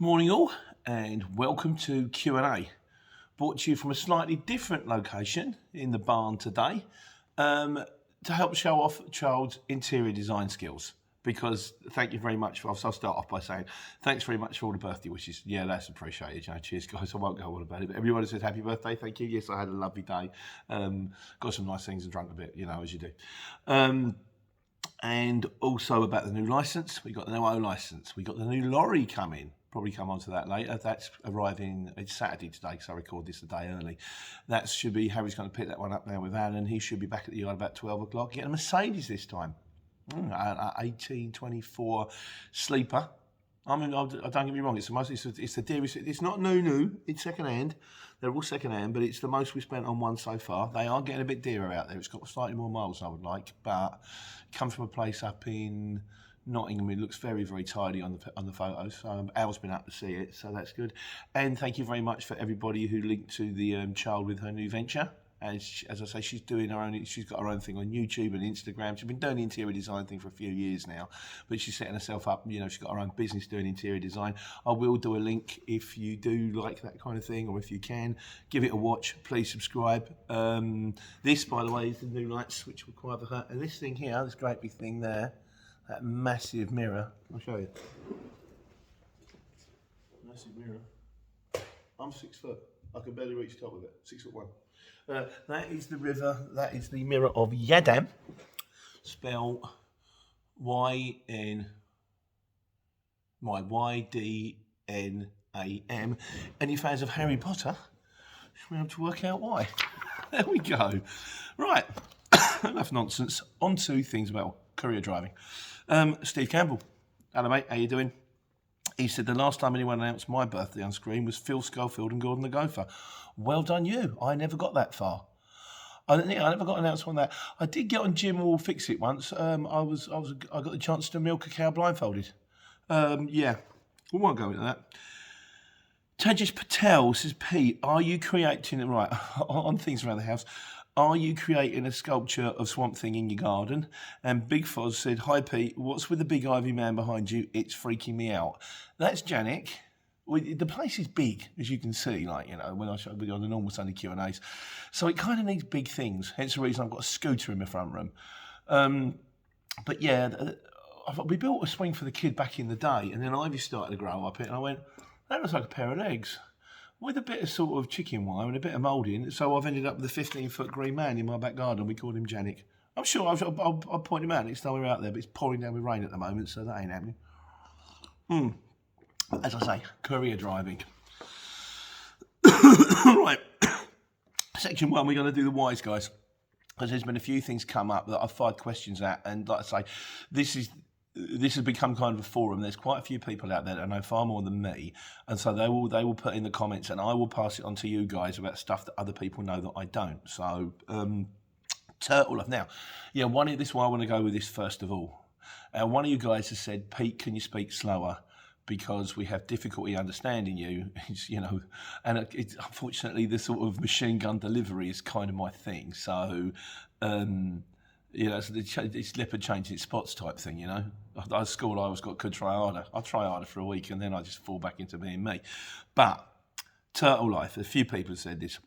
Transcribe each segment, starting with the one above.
Morning all, and welcome to Q&A. Brought to you from a slightly different location in the barn today to help show off child's interior design skills. Because thank you very much. I'll start off by saying thanks very much for all the birthday wishes. Yeah, that's appreciated. Cheers, guys. I won't go on about it. But everyone says happy birthday. Thank you. Yes, I had a lovely day. Got some nice things and drunk a bit, as you do. And also about the new license. We got the new O license. We got the new lorry coming. Probably come on to that later. That's arriving, it's Saturday today because I record this a day early. That should be, Harry's going to pick that one up now with Alan. He should be back at the yard about 12 o'clock. Getting a Mercedes this time. An 1824 sleeper. I mean, don't get me wrong, it's the dearest, it's not new, it's second hand. They're all second hand, but it's the most we spent on one so far. They are getting a bit dearer out there. It's got slightly more miles than I would like, but it comes from a place up in Nottingham. It looks very, very tidy on the photos. Al's been up to see it, so that's good. And thank you very much for everybody who linked to the child with her new venture. As I say, she's doing her own. She's got her own thing on YouTube and Instagram. She's been doing the interior design thing for a few years now, but she's setting herself up. She's got her own business doing interior design. I will do a link if you do like that kind of thing, or if you can give it a watch. Please subscribe. This, by the way, is the new lights, which were quite her. And this thing here, this great big thing there, that massive mirror. I'll show you. Massive mirror. I'm 6 foot. I can barely reach the top of it. 6'1". That is the river. That is the mirror of Yadam, spelled Y-D-N-A-M. Any fans of Harry Potter should be able to work out why. There we go. Right, enough nonsense. On to things about courier driving. Steve Campbell. Hello, mate. How you doing? He said, the last time anyone announced my birthday on screen was Phil Schofield and Gordon the Gopher. Well done you. I never got that far. I never got announced on that. I did get on Jim Will Fix It once. I got the chance to milk a cow blindfolded. Yeah, we won't go into that. Tajish Patel says, Pete, are you creating, right, on things around the house, are you creating a sculpture of Swamp Thing in your garden? And Big Foz said, hi Pete, what's with the big ivy man behind you? It's freaking me out. That's Janik. The place is big, as you can see, when I show on the normal Sunday Q&As. So it kind of needs big things, hence the reason I've got a scooter in my front room. But yeah, we built a swing for the kid back in the day, and then ivy started to grow up it, and I went, that looks like a pair of legs, with a bit of sort of chicken wire and a bit of moulding. So I've ended up with a 15-foot green man in my back garden. We called him Janik. I'm sure I'll point him out next time we're out there, but it's pouring down with rain at the moment, so that ain't happening. As I say, courier driving. Right. Section 1, we're going to do the whys, guys. Because there's been a few things come up that I've fired questions at, and like I say, this has become kind of a forum. There's quite a few people out there that know far more than me, and so they will put in the comments, and I will pass it on to you guys about stuff that other people know that I don't. So, Turtle Life. Now, yeah, this is why I want to go with this first of all. One of you guys has said, Pete, can you speak slower? Because we have difficulty understanding you, and it's unfortunately the sort of machine gun delivery is kind of my thing. So, so it's leopard changing its spots type thing, At school, I always could try harder. I try harder for a week, and then I just fall back into being me. But Turtle Life, a few people have said this.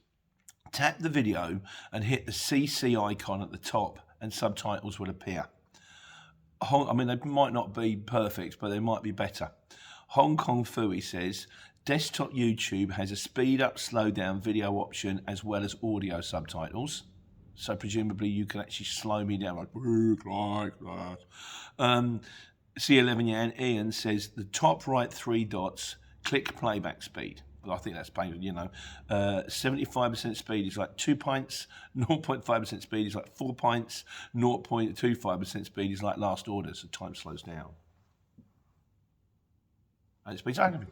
Tap the video and hit the CC icon at the top, and subtitles will appear. I mean, they might not be perfect, but they might be better. Hong Kong Fooey says, desktop YouTube has a speed up, slow down video option as well as audio subtitles. So presumably you can actually slow me down like that. C11 Yan Ian says, the top right 3 dots, click playback speed. Well, I think that's painful, 75% speed is like 2 pints, 0.5% speed is like 4 pints, 0.25% speed is like last order, so time slows down. And it speeds over.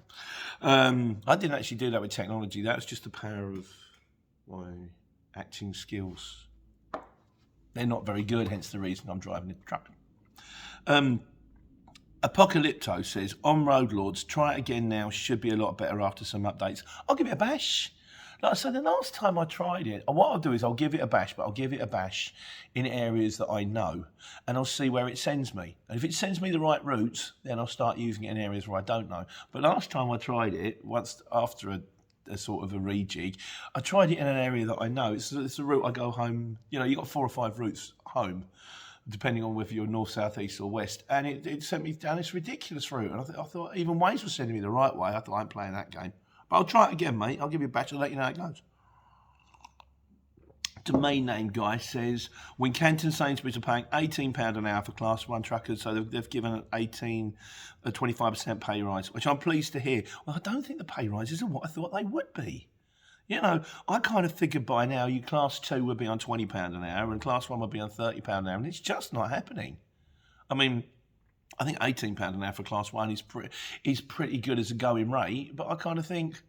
I didn't actually do that with technology. That was just the power of my acting skills. They're not very good, hence the reason I'm driving the truck. Apocalypto says, on Road Lords, try it again now, should be a lot better after some updates. I'll give it a bash. Like I said, the last time I tried it, what I'll do is I'll give it a bash, but I'll give it a bash in areas that I know, and I'll see where it sends me. And if it sends me the right routes, then I'll start using it in areas where I don't know. But last time I tried it, once after a sort of a rejig, I tried it in an area that I know. It's a route I go home. You know, you got 4 or 5 routes home, depending on whether you're north, south, east, or west. And it sent me down this ridiculous route. And I thought even Waze was sending me the right way. I thought, I ain't playing that game. But I'll try it again, mate. I'll give you a batch and let you know how it goes. Domain name guy says, Wincanton Sainsbury's are paying £18 an hour for Class 1 truckers, so they've given a 25% pay rise, which I'm pleased to hear. Well, I don't think the pay rises are what I thought they would be. You know, I kind of figured by now you Class 2 would be on £20 an hour and Class 1 would be on £30 an hour, and it's just not happening. I mean, I think £18 an hour for Class 1 is pretty good as a going rate, but I kind of think,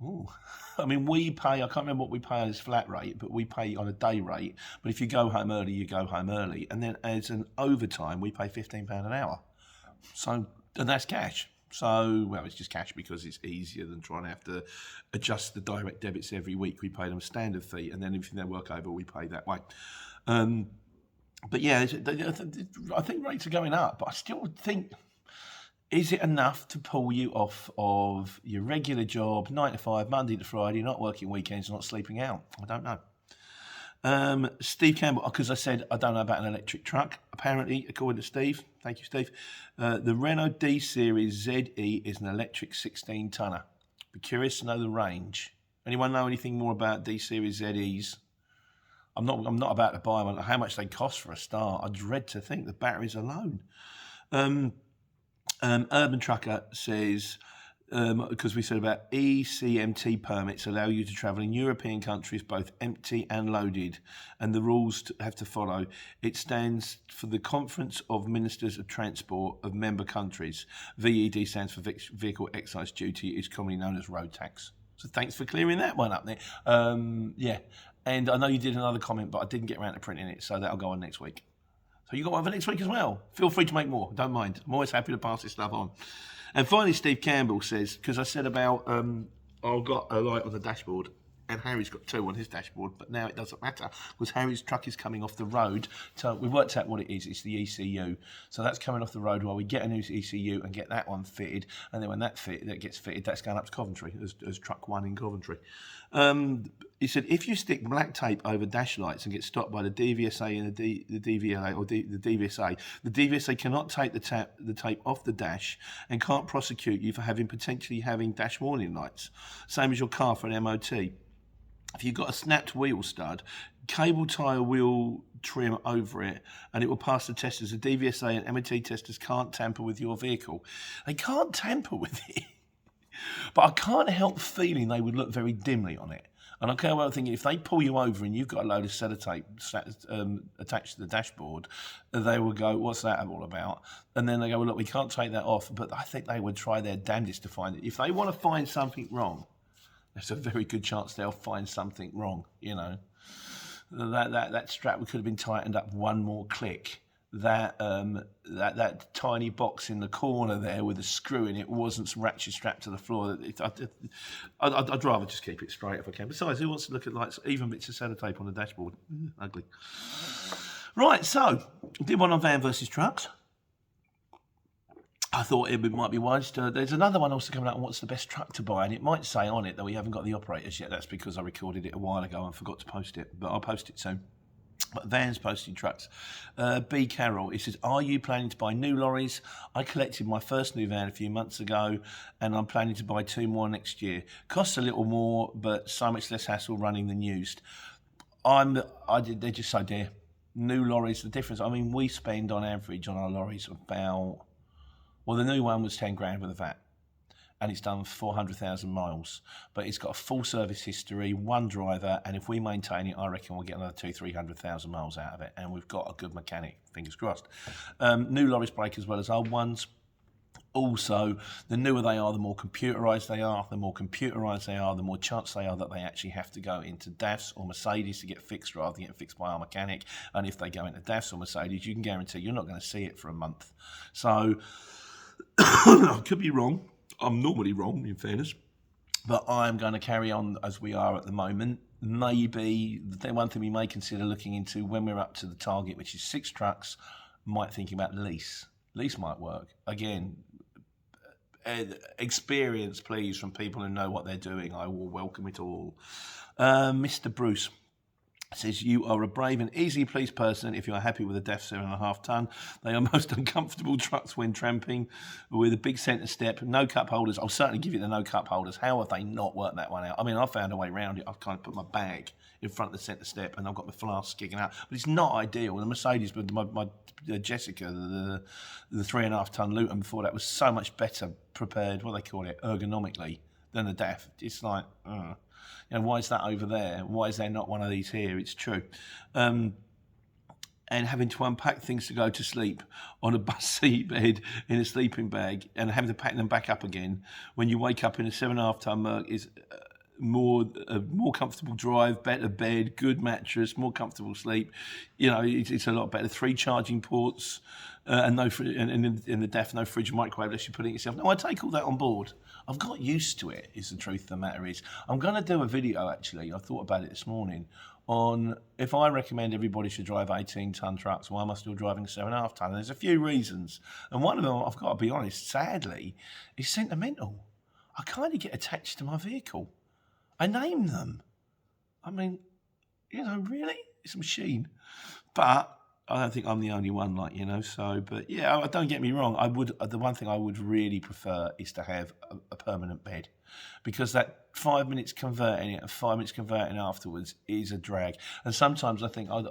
ooh. I mean, we pay, I can't remember what we pay as flat rate, but we pay on a day rate. But if you go home early, you go home early. And then as an overtime, we pay £15 an hour. So, and that's cash. So, well, it's just cash because it's easier than trying to have to adjust the direct debits every week. We pay them a standard fee, and then if they work over, we pay that way. But yeah, I think rates are going up, but I still think, is it enough to pull you off of your regular job, 9 to 5, Monday to Friday, not working weekends, not sleeping out? I don't know. Steve Campbell, because I said I don't know about an electric truck. Apparently, according to Steve, thank you, Steve, the Renault D Series ZE is an electric 16-tonner. Be curious to know the range. Anyone know anything more about D Series ZEs? I'm not about to buy one. How much they cost for a start? I dread to think the batteries alone. Urban Trucker says, because we said about ECMT permits allow you to travel in European countries both empty and loaded, and the rules have to follow. It stands for the Conference of Ministers of Transport of member countries. VED stands for Vehicle Excise Duty, is commonly known as road tax. So thanks for clearing that one up there. Yeah, and I know you did another comment, but I didn't get around to printing it, so that'll go on next week. So you got one for next week as well. Feel free to make more. Don't mind. I'm always happy to pass this stuff on. And finally, Steve Campbell says, because I said about I've got a light on the dashboard, and Harry's got 2 on his dashboard, but now it doesn't matter because Harry's truck is coming off the road. So we worked out what it is. It's the ECU. So that's coming off the road while we get a new ECU and get that one fitted. And then when that gets fitted, that's going up to Coventry as truck 1 in Coventry. He said, if you stick black tape over dash lights and get stopped by the DVSA and the DVLA or the DVSA cannot take the tape off the dash and can't prosecute you for potentially having dash warning lights. Same as your car for an MOT. If you've got a snapped wheel stud, cable tie a wheel trim over it and it will pass the testers. The DVSA and MOT testers can't tamper with your vehicle. They can't tamper with it. But I can't help feeling they would look very dimly on it. And I can't help thinking if they pull you over and you've got a load of sellotape attached to the dashboard, they will go, what's that all about? And then they go, well, look, we can't take that off. But I think they would try their damnedest to find it. If they want to find something wrong, there's a very good chance they'll find something wrong, you know. That strap could have been tightened up one more click. That tiny box in the corner there with a screw in it wasn't ratchet strapped to the floor. I'd rather just keep it straight if I can. Besides, who wants to look at like even bits of sellotape on the dashboard? Ugly. Right, so did one on van versus trucks. I thought it might be wise to. There's another one also coming out on what's the best truck to buy, and it might say on it that we haven't got the operators yet. That's because I recorded it a while ago and forgot to post it, but I'll post it soon. But vans, posting trucks. B. Carroll, he says, are you planning to buy new lorries? I collected my first new van a few months ago, and I'm planning to buy 2 more next year. Costs a little more, but so much less hassle running than used. They're just so dear. New lorries, the difference. I mean, we spend on average on our lorries about. Well, the new one was 10 grand with a VAT, and it's done 400,000 miles. But it's got a full service history, 1 driver, and if we maintain it, I reckon we'll get another 200,000-300,000 miles out of it, and we've got a good mechanic, fingers crossed. New lorries break as well as old ones. Also, the newer they are, the more computerised they are. The more computerised they are, the more chance they are that they actually have to go into DAFs or Mercedes to get fixed rather than get fixed by our mechanic. And if they go into DAFs or Mercedes, you can guarantee you're not going to see it for a month. So, I could be wrong. I'm normally wrong, in fairness. But I'm going to carry on as we are at the moment. Maybe the one thing we may consider looking into when we're up to the target, which is 6 trucks, might think about lease. Lease might work. Again, experience, please, from people who know what they're doing. I will welcome it all. Mr. Bruce says, you are a brave and easily pleased person if you are happy with a DEF 7.5 tonne. They are most uncomfortable trucks when tramping with a big centre step, no cup holders. I'll certainly give you the no cup holders. How have they not worked that one out? I mean, I found a way around it. I've kind of put my bag in front of the centre step and I've got my flask kicking out. But it's not ideal. The Mercedes, my Jessica, the 3.5 tonne Luton before that was so much better prepared, what do they call it, ergonomically, than the DEF. It's like, why is that over there? Why is there not one of these here? It's true. And having to unpack things to go to sleep on a bus seat bed in a sleeping bag and having to pack them back up again when you wake up in a 7.5 tonne Merc is more comfortable drive, better bed, good mattress, more comfortable sleep. It's a lot better. 3 charging ports and no in the DEF, no fridge, microwave unless you put it yourself. No, I take all that on board. I've got used to it, is the truth of the matter is. I'm going to do a video, actually, I thought about it this morning, on if I recommend everybody should drive 18-tonne trucks, why am I still driving 7.5 tonne? And there's a few reasons. And one of them, I've got to be honest, sadly, is sentimental. I kind of get attached to my vehicle. I name them. I mean, really? It's a machine. But I don't think I'm the only one, but yeah, don't get me wrong. The one thing I would really prefer is to have a permanent bed, because that 5 minutes converting it and 5 minutes converting afterwards is a drag. And sometimes I think, I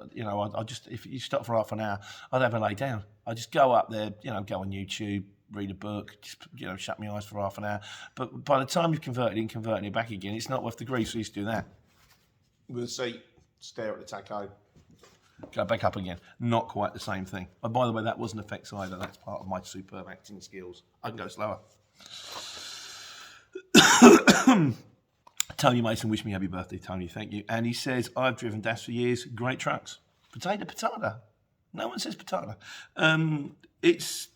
just, if you stop for half an hour, I'd have a lay down. I just go up there, go on YouTube, read a book, just, shut my eyes for half an hour. But by the time you've converted it and converting it back again, it's not worth the grief, so you used to do that. With a seat, stare at the tacho, go back up again. Not quite the same thing. And by the way, that wasn't effects either. That's part of my superb acting skills. I can go slower. Tony Mason, wish me happy birthday, Tony. Thank you. And he says, I've driven DAFs for years. Great trucks. Potato. No one says potato. It's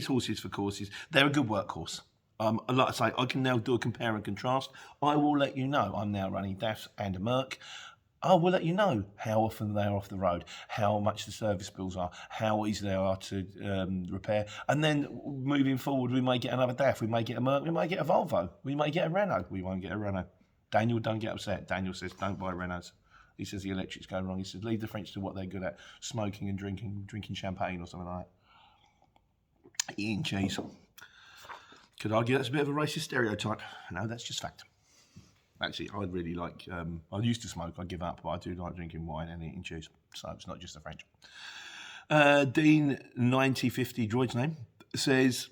horses for courses. They're a good workhorse. Like I say, I can now do a compare and contrast. I will let you know. I'm now running DAFs and a Merc. I will let you know how often they are off the road, how much the service bills are, how easy they are to repair. And then moving forward, we may get another DAF, we may get a Merc, we may get a Volvo, we may get a Renault. We won't get a Renault. Daniel, don't get upset. Daniel says, don't buy Renaults. He says the electric's going wrong. He says, leave the French to what they're good at, smoking and drinking champagne or something like that. Eating cheese. Could argue that's a bit of a racist stereotype. No, that's just fact. Actually, I really like, I used to smoke, I give up, but I do like drinking wine and eating cheese. So it's not just the French. Dean9050, droid's name, says,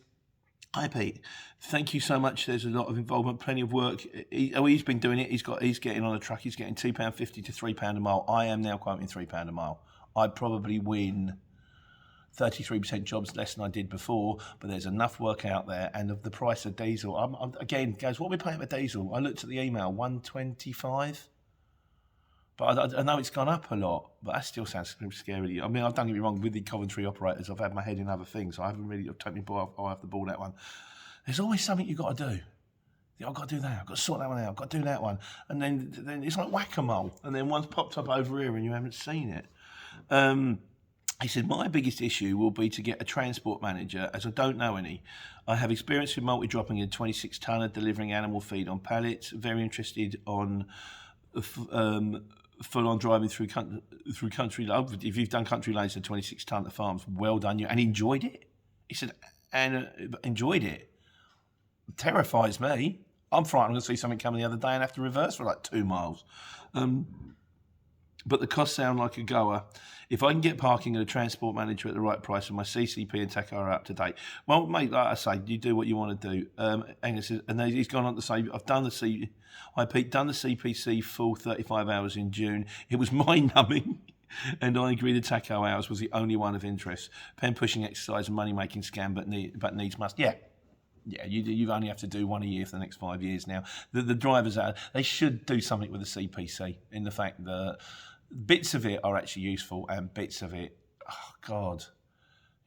hi Pete, thank you so much. There's a lot of involvement, plenty of work. He's been doing it. He's getting on a truck. He's getting £2.50 to £3 a mile. I am now quoting £3 a mile. I'd probably win 33% jobs less than I did before, but there's enough work out there. And of the price of diesel, again, guys, what are we paying for diesel? I looked at the email, 125. But I know it's gone up a lot, but that still sounds scary. I mean, don't get me wrong, with the Coventry operators, I've had my head in other things. So I haven't really taken my eye off the ball that one. There's always something you've got to do. I've got to do that. I've got to sort that one out. I've got to do that one. And then it's like whack-a-mole. And then one's popped up over here and you haven't seen it. He said, my biggest issue will be to get a transport manager, as I don't know any. I have experience with multi-dropping a 26-tonner, delivering animal feed on pallets. Very interested on full-on driving through country. If you've done country lanes and 26-tonne farms, well done you. And enjoyed it. He said, and enjoyed it. Terrifies me. I'm frightened I'm going to see something come the other day and have to reverse for like 2 miles. But the costs sound like a goer. If I can get parking and a transport manager at the right price and my CCP and TACO are up to date. Well, mate, like I say, you do what you want to do. Angus says, and he's gone on to say, I've done the CPC full 35 hours in June. It was mind-numbing. And I agree the TACO hours was the only one of interest. Pen pushing exercise and money-making scam, but needs must. Yeah, you only have to do one a year for the next 5 years now. The drivers, they should do something with the CPC in the fact that bits of it are actually useful and bits of it, oh God,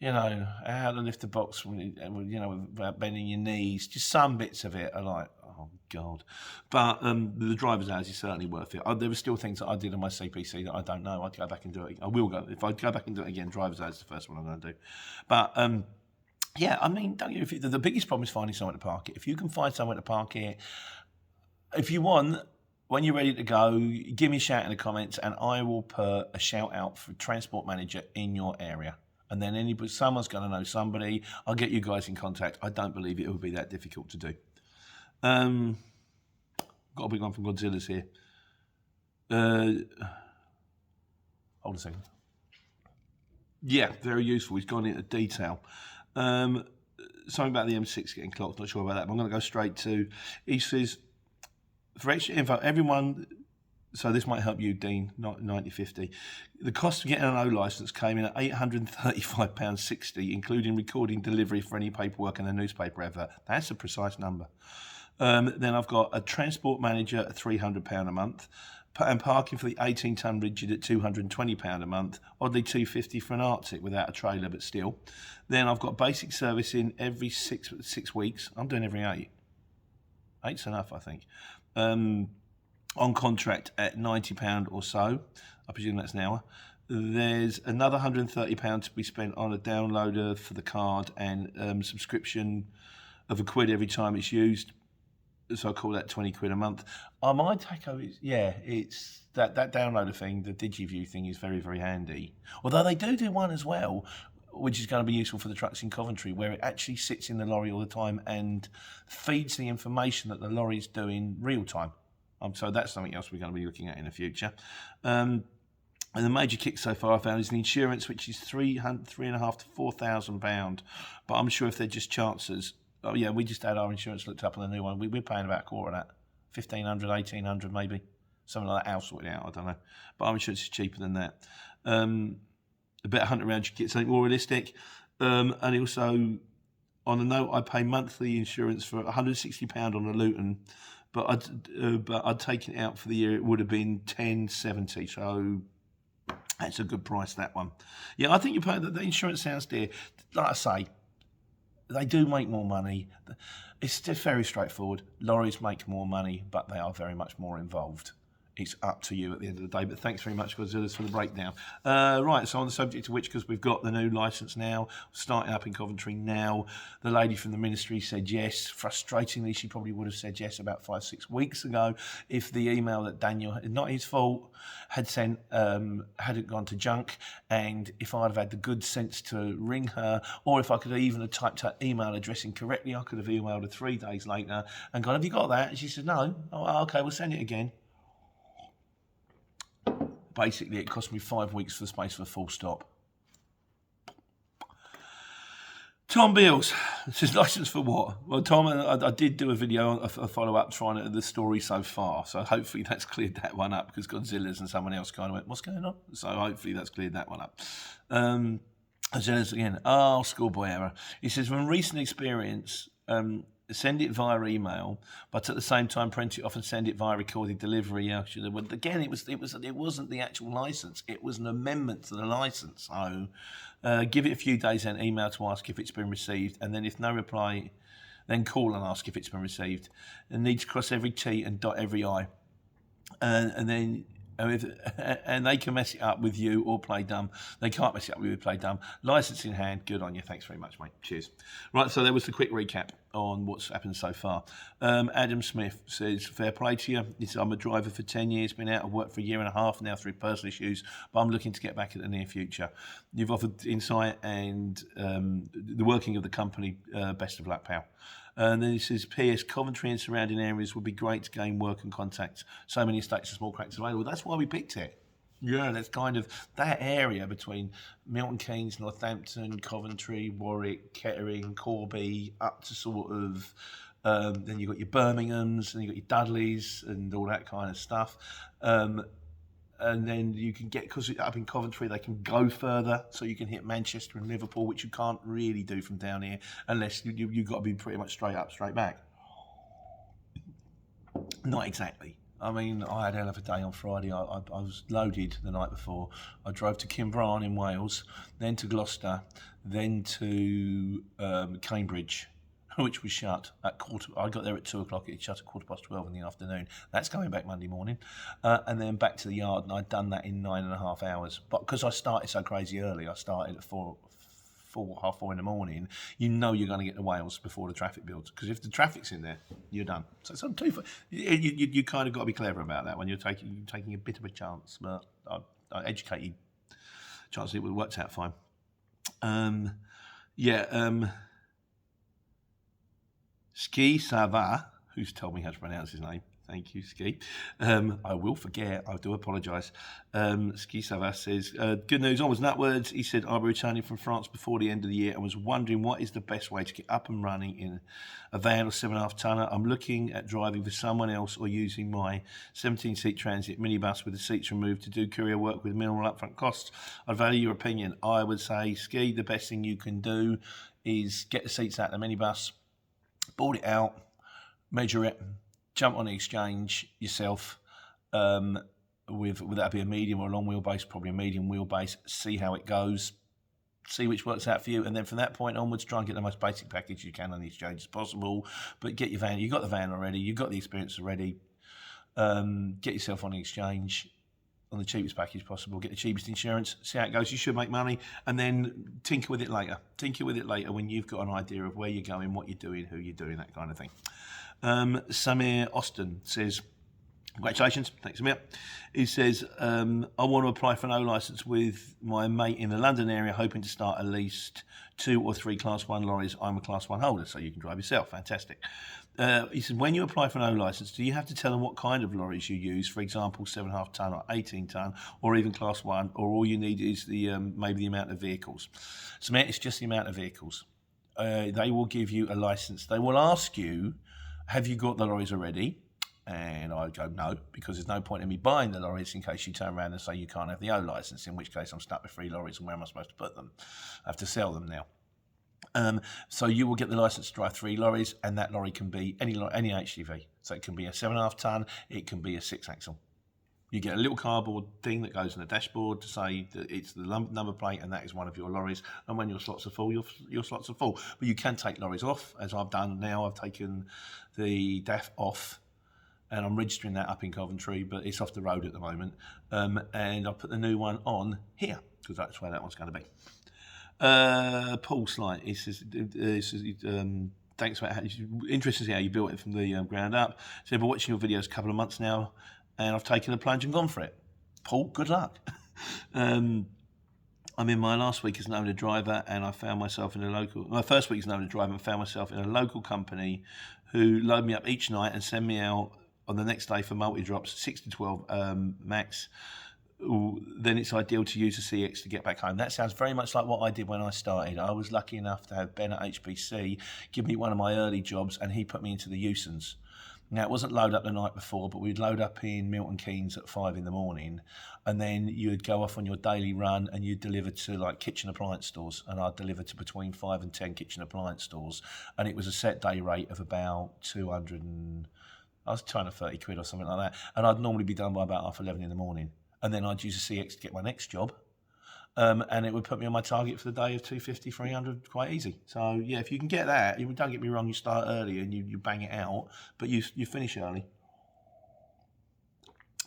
how to lift the box, without bending your knees. Just some bits of it are like, oh God. But the driver's hours is certainly worth it. There were still things that I did on my CPC that I don't know. I'd go back and do it. I will go. If I go back and do it again, driver's hours is the first one I'm going to do. But yeah, I mean, don't you? The biggest problem is finding somewhere to park it. If you can find somewhere to park it, if you want, when you're ready to go, give me a shout in the comments, and I will put a shout out for transport manager in your area. And then someone's going to know somebody. I'll get you guys in contact. I don't believe it would be that difficult to do. Got a big one from Godzilla's here. Hold a second. Yeah, very useful. He's gone into detail. Something about the M6 getting clocked. Not sure about that, but I'm going to go straight to. He says, for extra info, everyone. So this might help you, Dean, not 9050. The cost of getting an O licence came in at £835.60, including recording delivery for any paperwork and a newspaper advert. That's a precise number. Then I've got a transport manager at £300 a month, and parking for the 18-ton rigid at £220 a month. Oddly, £250 for an Arctic without a trailer, but still. Then I've got basic servicing every six weeks. I'm doing every 8. 8's enough, I think. On contract at £90 or so. I presume that's an hour. There's another £130 to be spent on a downloader for the card and subscription of £1 every time it's used. So I call that 20 quid a month. My take-home is, it's that downloader thing, the DigiView thing is very, very handy. Although they do one as well, which is going to be useful for the trucks in Coventry, where it actually sits in the lorry all the time and feeds the information that the lorry's doing real time. So that's something else we're going to be looking at in the future. And the major kick so far I found is the insurance, which is £3,500 to £4,000. But I'm sure if they're just chances. Oh yeah, we just had our insurance looked up on the new one. We're paying about a quarter of that, £1,500, £1,800 maybe, something like that. I'll sort it out. I don't know, but I'm sure it's cheaper than that. A better hunt around you get something more realistic. And also, on a note, I pay monthly insurance for £160 on a Luton, but I'd taken it out for the year. It would have been £10.70. So that's a good price, that one. Yeah, I think you pay the insurance sounds dear. Like I say, they do make more money. It's just very straightforward. Lorries make more money, but they are very much more involved. It's up to you at the end of the day. But thanks very much, Godzilla's, for the breakdown. Right, so on the subject of which, because we've got the new licence now, starting up in Coventry now, the lady from the ministry said yes. Frustratingly, she probably would have said yes about 5-6 weeks ago if the email that Daniel, not his fault, had sent hadn't gone to junk, and if I'd have had the good sense to ring her, or if I could even have typed her email address incorrectly, I could have emailed her 3 days later and gone, have you got that? And she said, no. Oh, okay, we'll send it again. Basically, it cost me 5 weeks for the space of a full stop. Tom Beals says, licence for what? Well, Tom, I did do a video, a follow-up trying to the story so far, so hopefully that's cleared that one up, because Godzilla's and someone else kind of went, what's going on? So hopefully that's cleared that one up. Godzilla's again, Schoolboy Error. He says, from recent experience, send it via email, but at the same time print it off and send it via recorded delivery. Again, it wasn't the actual license; it was an amendment to the license. So, give it a few days, then email to ask if it's been received, and then if no reply, then call and ask if it's been received. And need to cross every T and dot every I, and then. And they can mess it up with you or play dumb. They can't mess it up with you, play dumb. License in hand, good on you. Thanks very much, mate. Cheers. Right, so there was the quick recap on what's happened so far. Adam Smith says, fair play to you. He says, I'm a driver for 10 years, been out of work for a year and a half now through personal issues, but I'm looking to get back in the near future. You've offered insight and the working of the company. Best of luck, pal. And then he says, P.S. Coventry and surrounding areas would be great to gain work and contacts. So many estates and small cracks available. That's why we picked it. Yeah, that's kind of that area between Milton Keynes, Northampton, Coventry, Warwick, Kettering, Corby, up to sort of, then you've got your Birminghams and you've got your Dudleys and all that kind of stuff. And then you can get, because up in Coventry, they can go further, so you can hit Manchester and Liverpool, which you can't really do from down here, unless you've got to be pretty much straight up, straight back. Not exactly. I mean, I had a hell of a day on Friday. I was loaded the night before. I drove to Kinbran in Wales, then to Gloucester, then to Cambridge. which was shut at I got there at 2 o'clock. It shut at 12:15 in the afternoon. That's going back Monday morning, and then back to the yard. And I'd done that in 9.5 hours. But because I started so crazy early, I started at 4:30 in the morning. You know you're going to get to Wales before the traffic builds, because if the traffic's in there, you're done. So it's on you kind of got to be clever about that when you're taking a bit of a chance. But I educate you. Chances it would have worked out fine. Ski Sava, who's told me how to pronounce his name. Thank you, Ski. I will forget. I do apologise. Ski Sava says, good news, onwards and upwards. He said, I'll be returning from France before the end of the year and was wondering what is the best way to get up and running in a van or 7.5 tonner. I'm looking at driving for someone else or using my 17-seat transit minibus with the seats removed to do courier work with minimal upfront costs. I value your opinion. I would say, Ski, the best thing you can do is get the seats out of the minibus, board it out, measure it, jump on the exchange yourself, with whether that be a medium or a long wheelbase, probably a medium wheelbase, see how it goes, see which works out for you, and then from that point onwards, try and get the most basic package you can on the exchange as possible. But get your van, you've got the van already, you've got the experience already, get yourself on the exchange on the cheapest package possible, get the cheapest insurance, see how it goes. You should make money, and then tinker with it later when you've got an idea of where you're going, what you're doing, who you're doing, that kind of thing. Samir Austin says, congratulations, thanks Samir. He says, I want to apply for an O licence with my mate in the London area, hoping to start at least 2 or 3 Class 1 lorries. I'm a Class 1 holder, so you can drive yourself. Fantastic. He says, when you apply for an O licence, do you have to tell them what kind of lorries you use? For example, 7.5 tonne or 18 tonne, or even Class 1, or all you need is the maybe the amount of vehicles? Samir, it's just the amount of vehicles. They will give you a licence. They will ask you, have you got the lorries already? And I go, no, because there's no point in me buying the lorries in case you turn around and say you can't have the O licence, in which case I'm stuck with 3 lorries, and where am I supposed to put them? I have to sell them now. So you will get the licence to drive 3 lorries, and that lorry can be any HGV. So it can be a 7.5 tonne, it can be a 6-axle. You get a little cardboard thing that goes on the dashboard to say that it's the number plate and that is one of your lorries. And when your slots are full, your slots are full. But you can take lorries off, as I've done now. I've taken the DAF off, and I'm registering that up in Coventry, but it's off the road at the moment. And I'll put the new one on here, because that's where that one's going to be. Paul Slight, he says, thanks for interested to see how you built it from the ground up. So I've been watching your videos a couple of months now, and I've taken the plunge and gone for it. Paul, good luck. I'm in my last week as an owner driver, and I found myself in my first week as an owner driver, and found myself in a local company who load me up each night and send me out on the next day for multi-drops, 6 to 12 max. Then it's ideal to use a CX to get back home. That sounds very much like what I did when I started. I was lucky enough to have Ben at HBC give me one of my early jobs, and he put me into the Eusons. Now, it wasn't load up the night before, but we'd load up in Milton Keynes at 5 in the morning, and then you'd go off on your daily run and you'd deliver to like kitchen appliance stores, and I'd deliver to between 5 and 10 kitchen appliance stores, and it was a set day rate of about 230 quid or something like that, and I'd normally be done by about 11:30 in the morning. And then I'd use a CX to get my next job, and it would put me on my target for the day of 250, 300 quite easy. So yeah, if you can get that, don't get me wrong, you start early and you bang it out, but you finish early,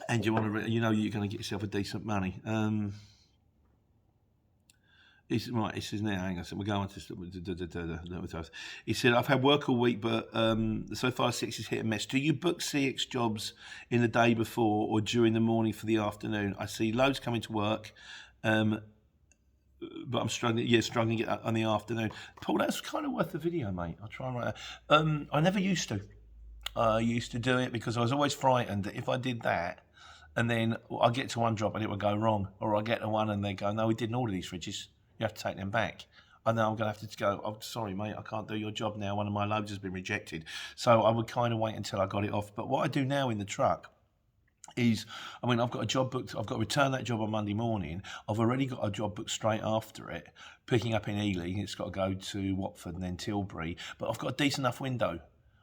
and you want to, you're going to get yourself a decent money. He said, right, he says now, hang on, so we're going to... He said, I've had work all week, but so far 6 is hit and miss. Do you book CX jobs in the day before or during the morning for the afternoon? I see loads coming to work, but I'm struggling to get that on the afternoon. Paul, that's kind of worth the video, mate. I'll try and write that. I never used to. I used to do it because I was always frightened that if I did that, and then I'd get to one job and it would go wrong, or I'd get to one and they'd go, no, we didn't order these fridges. You have to take them back. And then I'm going to have to go, oh, sorry, mate, I can't do your job now. One of my loads has been rejected. So I would kind of wait until I got it off. But what I do now in the truck is, I've got a job booked. I've got to return that job on Monday morning. I've already got a job booked straight after it, picking up in Ely. It's got to go to Watford and then Tilbury. But I've got a decent enough window.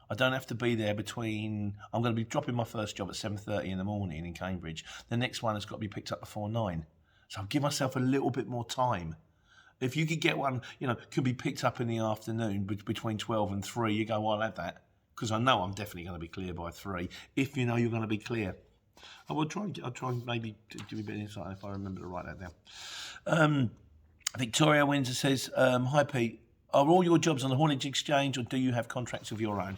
I don't have to be there between... I'm going to be dropping my first job at 7:30 in the morning in Cambridge. The next one has got to be picked up before 9. So I'll give myself a little bit more time. If you could get one, could be picked up in the afternoon between 12 and 3, you go, well, I'll have that. Because I know I'm definitely going to be clear by 3, if you know you're going to be clear. I'll try and maybe give you a bit of insight if I remember to write that down. Victoria Windsor says, hi Pete, are all your jobs on the haulage exchange or do you have contracts of your own?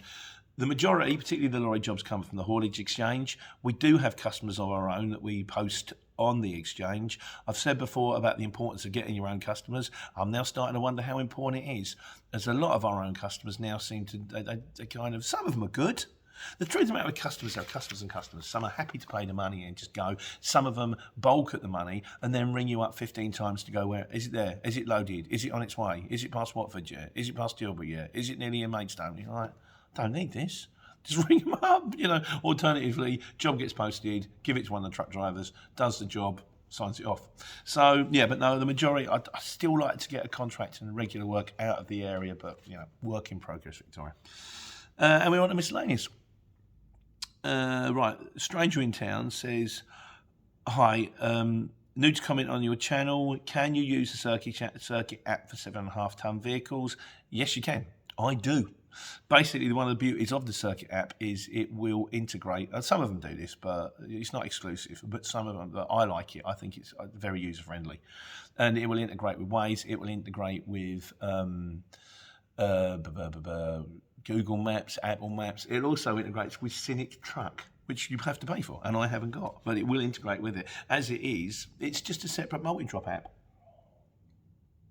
The majority, particularly the lorry jobs, come from the haulage exchange. We do have customers of our own that we post on the exchange. I've said before about the importance of getting your own customers. I'm now starting to wonder how important it is, as a lot of our own customers now seem to, they kind of, some of them are good. The truth of the matter with customers, there are customers and customers. Some are happy to pay the money and just go. Some of them bulk at the money and then ring you up 15 times to go, where is it there? Is it loaded? Is it on its way? Is it past Watford yet? Is it past Tilbury yet? Is it nearly in Maidstone? You're like, don't need this. Just ring them up, Alternatively, job gets posted, give it to one of the truck drivers, does the job, signs it off. So, yeah, but no, the majority, I still like to get a contract and regular work out of the area, but, work in progress, Victoria. And we're on to miscellaneous. Right, Stranger in Town says, hi, new to comment on your channel. Can you use the circuit app for 7.5 ton vehicles? Yes, you can. I do. Basically, one of the beauties of the circuit app is it will integrate, some of them do this, but it's not exclusive, but some of them, I like it. I think it's very user-friendly. And it will integrate with Waze, it will integrate with Google Maps, Apple Maps. It also integrates with Cynic Truck, which you have to pay for, and I haven't got, but it will integrate with it. As it is, it's just a separate multi-drop app.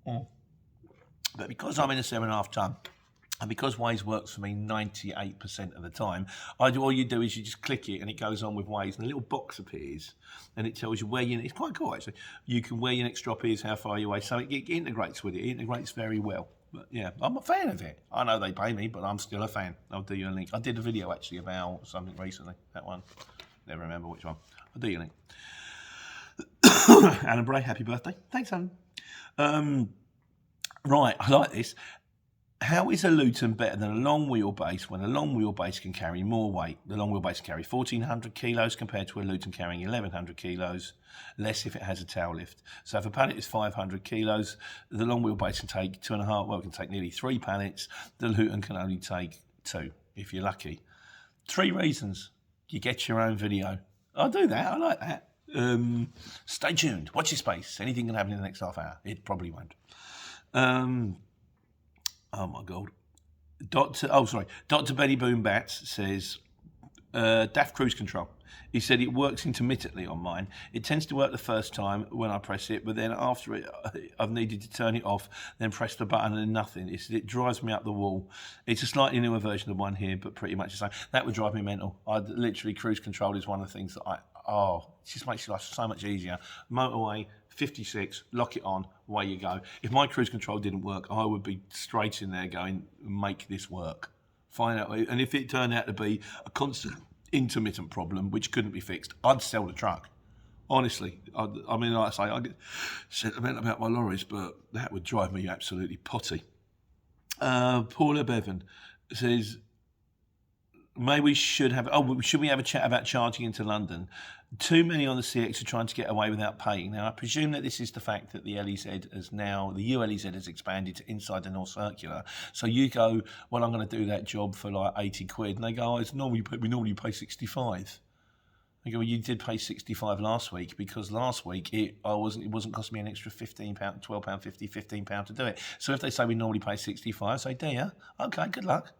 But because I'm in a 7.5 ton, and because Waze works for me 98% of the time, all you do is you just click it and it goes on with Waze and a little box appears and it tells you where it's quite cool actually. You can where your next drop is, how far you're away, so it integrates with it. It integrates very well. But yeah, I'm a fan of it. I know they pay me, but I'm still a fan. I'll do you a link. I did a video actually about something recently, that one. Never remember which one. I'll do you a link. Alan Bray, happy birthday. Thanks, Alan. Right, I like this. How is a Luton better than a long wheelbase when a long wheelbase can carry more weight? The long wheelbase can carry 1,400 kilos compared to a Luton carrying 1,100 kilos, less if it has a tail lift. So if a pallet is 500 kilos, the long wheelbase can take 2.5, well, it can take nearly 3 pallets. The Luton can only take 2, if you're lucky. 3 reasons. You get your own video. I'll do that, I like that. Stay tuned, watch your space. Anything can happen in the next half hour. It probably won't. Oh my God. Dr. Benny Boom Bats says, DAF cruise control. He said it works intermittently on mine. It tends to work the first time when I press it, but then after it, I've needed to turn it off, then press the button and nothing. It drives me up the wall. It's a slightly newer version of one here, but pretty much the same. That would drive me mental. Literally, cruise control is one of the things that it just makes your life so much easier. Motorway, 56, lock it on, away you go. If my cruise control didn't work, I would be straight in there going, make this work. Find out, and if it turned out to be a constant intermittent problem which couldn't be fixed, I'd sell the truck. Honestly, I mean, like I say, I get sentimental about my lorries, but that would drive me absolutely potty. Paula Bevan says, should we have a chat about charging into London? Too many on the CX are trying to get away without paying. Now, I presume that this is the fact that the ULEZ has expanded to inside the North Circular. So you go, well, I'm going to do that job for like 80 quid. And they go, we normally pay 65. I go, well, you did pay 65 last week because last week it wasn't costing me an extra £15, £12.50, £15 to do it. So if they say we normally pay 65, I say, do you? Okay, good luck.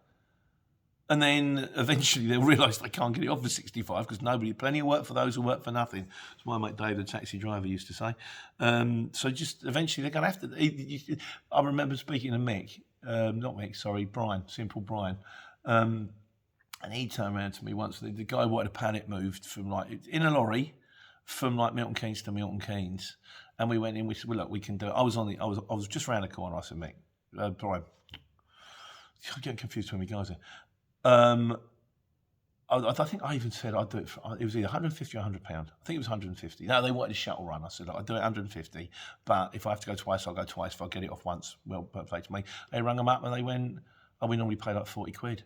And then eventually they'll realise they can't get it off for 65 because plenty of work for those who work for nothing. That's my mate Dave, the taxi driver, used to say. So just eventually they're going to have to. I remember speaking to Brian, Simple Brian. And he turned around to me once. The guy wanted a pallet moved from in a lorry from Milton Keynes to Milton Keynes. And we went in, we said, well, look, we can do it. I was just round the corner. I said, Mick, Brian, I get confused when we guys are. I think I even said I'd do it it was either 150 or £100. I think it was 150. No, they wanted a shuttle run. I said, I'd do it 150, but if I have to go twice, I'll go twice. If I get it off once, well, perfect to me. They rang them up and they went, we normally pay like 40 quid.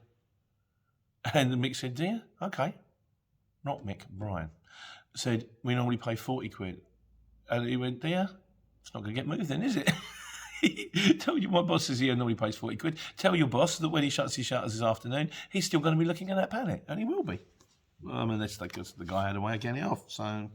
And Mick said, do you? Okay. Not Mick, Brian. Said, we normally pay 40 quid. And he went, do you? It's not going to get moved then, is it? Tell you, my boss says he normally pays 40 quid. Tell your boss that when he shuts his shutters this afternoon, he's still going to be looking at that pallet, and he will be. I mean, that's because the guy had a way of getting it off. So,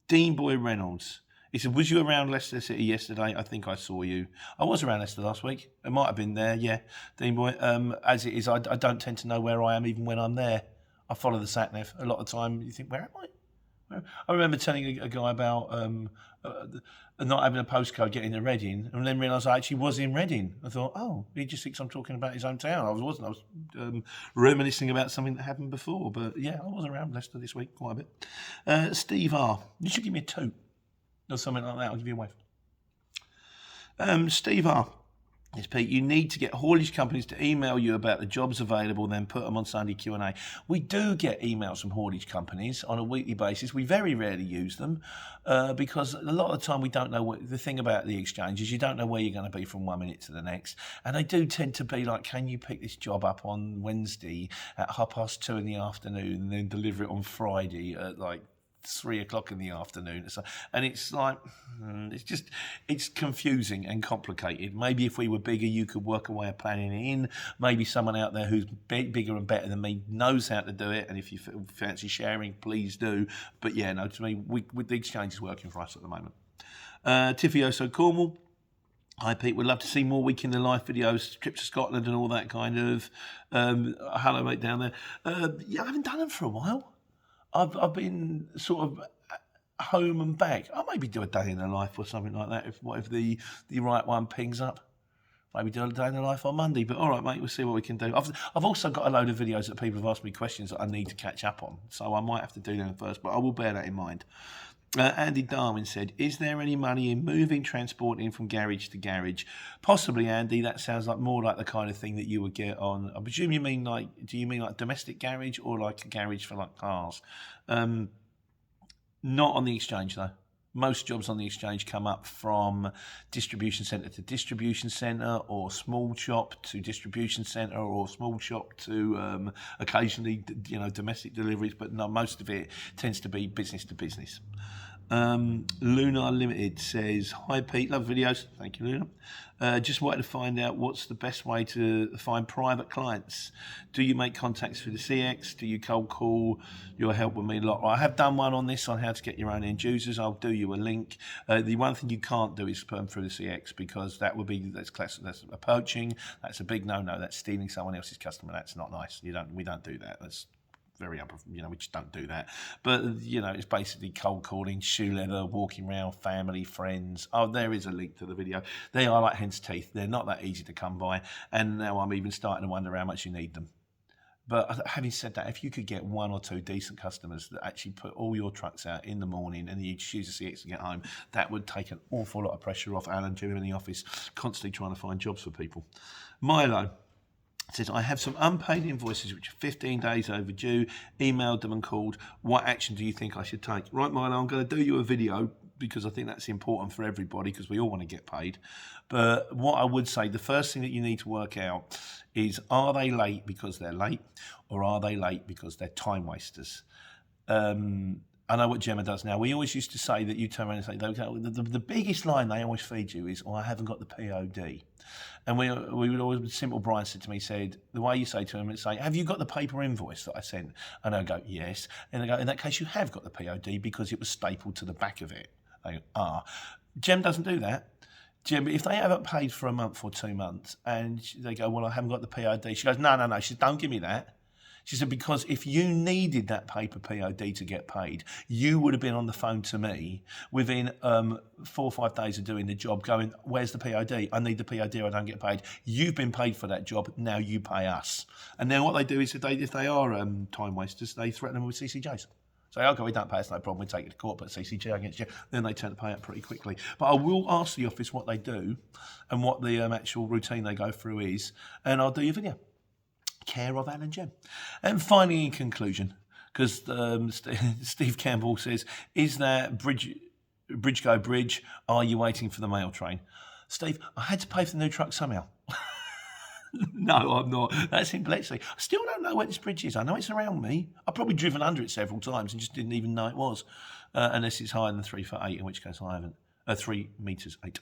Dean Boy Reynolds. He said, was you around Leicester City yesterday? I think I saw you. I was around Leicester last week. I might have been there, yeah. Dean Boy, as it is, I don't tend to know where I am even when I'm there. I follow the sat-nav. A lot of the time, you think, where am I? I remember telling a guy about not having a postcode getting to Reading, and then realised I actually was in Reading. I thought, oh, he just thinks I'm talking about his hometown. I wasn't. I was reminiscing about something that happened before. But yeah, I was around Leicester this week quite a bit. Steve R. You should give me a toot or something like that. I'll give you a wave. Steve R. Yes, Pete, you need to get haulage companies to email you about the jobs available, then put them on Sunday Q&A. We do get emails from haulage companies on a weekly basis. We very rarely use them because a lot of the time we don't know the thing about the exchange is you don't know where you're going to be from 1 minute to the next. And they do tend to be like, can you pick this job up on Wednesday at 2:30 in the afternoon and then deliver it on Friday at like 3 o'clock in the afternoon, and it's like it's confusing and complicated. Maybe if we were bigger, you could work a way of planning it in. Maybe someone out there who's bigger and better than me knows how to do it, and if you fancy sharing, please do. But yeah, no, to me, the exchange is working for us at the moment. Tifioso Cornwall. Hi Pete, we'd love to see more Week in the Life videos, trip to Scotland and all that kind of. Hello mate down there. Yeah, I haven't done them for a while. I've been sort of home and back. I'll maybe do a day in the life or something like that if the right one pings up. Maybe do a day in the life on Monday. But all right, mate, we'll see what we can do. I've also got a load of videos that people have asked me questions that I need to catch up on. So I might have to do them first, but I will bear that in mind. Andy Darwin said, is there any money in moving, transporting from garage to garage? Possibly, Andy. That sounds like more like the kind of thing that you would get on, I presume you mean like, do you mean like domestic garage or like a garage for like cars? Not on the exchange though. Most jobs on the exchange come up from distribution centre to distribution centre, or small shop to distribution centre, or small shop to occasionally, domestic deliveries. But no, most of it tends to be business to business. Lunar Limited says, hi Pete, love videos. Thank you, Luna. Just wanted to find out what's the best way to find private clients. Do you make contacts through the CX? Do you cold call? You'll help with me a lot. I have done one on this on how to get your own end users. I'll do you a link. The one thing you can't do is put them through the CX because that's a poaching. That's a big no-no. That's stealing someone else's customer. That's not nice. We don't do that. That's very, we just don't do that. But, it's basically cold calling, shoe leather, walking around, family, friends. Oh, there is a link to the video. They are like hen's teeth. They're not that easy to come by. And now I'm even starting to wonder how much you need them. But having said that, if you could get 1 or 2 decent customers that actually put all your trucks out in the morning and you choose the CX to get home, that would take an awful lot of pressure off Alan, Jim in the office, constantly trying to find jobs for people. Milo says, I have some unpaid invoices which are 15 days overdue, emailed them and called. What action do you think I should take? Right, Milo, I'm going to do you a video because I think that's important for everybody because we all want to get paid. But what I would say, the first thing that you need to work out is, are they late because they're late, or are they late because they're time wasters? I know what Gemma does now. We always used to say that you turn around and say, the biggest line they always feed you is, I haven't got the POD. And we would always, Simple Brian said to me, the way you say to him, it's say, have you got the paper invoice that I sent? And I go, yes. And they go, in that case, you have got the POD because it was stapled to the back of it. I go, Gem doesn't do that. Gem, if they haven't paid for a month or 2 months and they go, well, I haven't got the POD. She goes, no. She says, don't give me that. She said, because if you needed that paper POD to get paid, you would have been on the phone to me within 4 or 5 days of doing the job going, where's the POD? I need the POD or I don't get paid. You've been paid for that job, now you pay us. And then what they do is, if they are time wasters, they threaten them with CCJs. So, okay, we don't pay us, no problem, we take it to court, put CCJ against you. Then they tend to pay out pretty quickly. But I will ask the office what they do and what the actual routine they go through is, and I'll do your video. Care of Alan Gem. And finally, in conclusion, because Steve Campbell says, is that bridge go bridge? Are you waiting for the mail train? Steve, I had to pay for the new truck somehow. No, I'm not. That's in Bletchley. I still don't know where this bridge is. I know it's around me. I've probably driven under it several times and just didn't even know it was, unless it's higher than 3'8", in which case I haven't. 3 meters 8.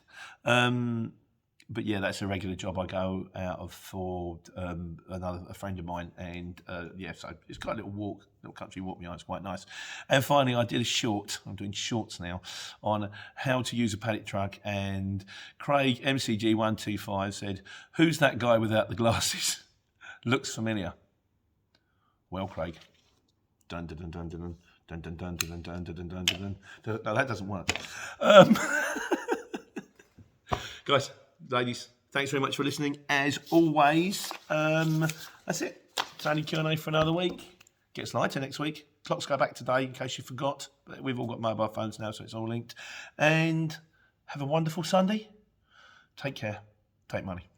But yeah, that's a regular job I go out of for a friend of mine, and yeah, so it's got a little country walk behind. It's quite nice. And finally, I did a short. I'm doing shorts now on how to use a paddock truck. And Craig MCG125 said, "Who's that guy without the glasses? Looks familiar." Well, Craig. Dun dun dun dun dun dun dun dun dun dun dun dun dun dun. No, that doesn't work. Guys, ladies, thanks very much for listening. As always, that's it. It's only Q&A for another week. Gets lighter next week. Clocks go back today, in case you forgot. But we've all got mobile phones now, so it's all linked. And have a wonderful Sunday. Take care. Take money.